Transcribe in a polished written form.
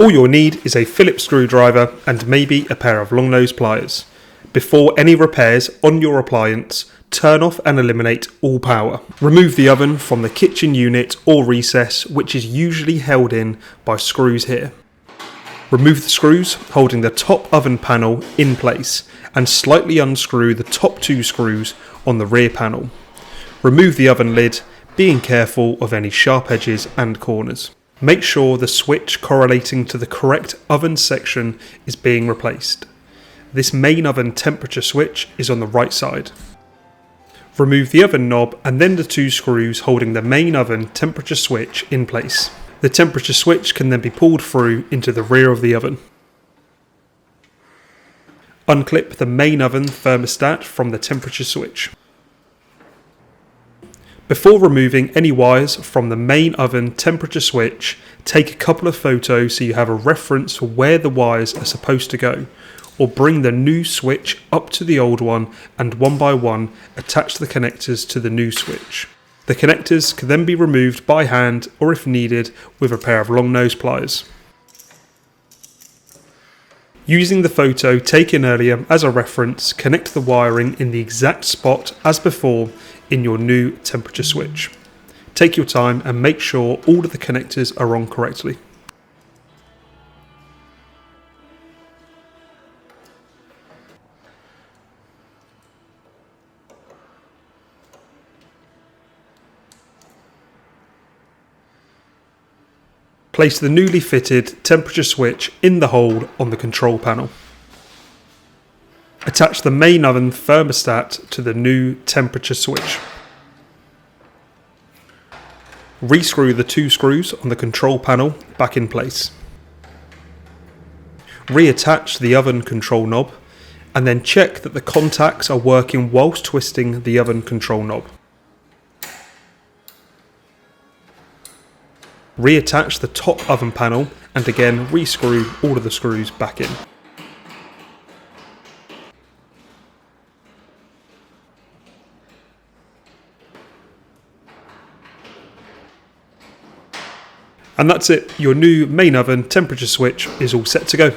All you'll need is a Phillips screwdriver and maybe a pair of long nose pliers. Before any repairs on your appliance, turn off and eliminate all power. Remove the oven from the kitchen unit or recess, which is usually held in by screws here. Remove the screws holding the top oven panel in place and slightly unscrew the top 2 screws on the rear panel. Remove the oven lid, being careful of any sharp edges and corners. Make sure the switch correlating to the correct oven section is being replaced. This main oven temperature switch is on the right side. Remove the oven knob and then the 2 screws holding the main oven temperature switch in place. The temperature switch can then be pulled through into the rear of the oven. Unclip the main oven thermostat from the temperature switch. Before removing any wires from the main oven temperature switch, take a couple of photos so you have a reference for where the wires are supposed to go, or bring the new switch up to the old one and one by one attach the connectors to the new switch. The connectors can then be removed by hand or if needed with a pair of long nose pliers. Using the photo taken earlier as a reference, connect the wiring in the exact spot as before in your new temperature switch. Take your time and make sure all of the connectors are on correctly. Place the newly fitted temperature switch in the hole on the control panel. Attach the main oven thermostat to the new temperature switch. Rescrew the 2 screws on the control panel back in place. Reattach the oven control knob and then check that the contacts are working whilst twisting the oven control knob. Reattach the top oven panel and again rescrew all of the screws back in. And that's it, your new main oven temperature switch is all set to go.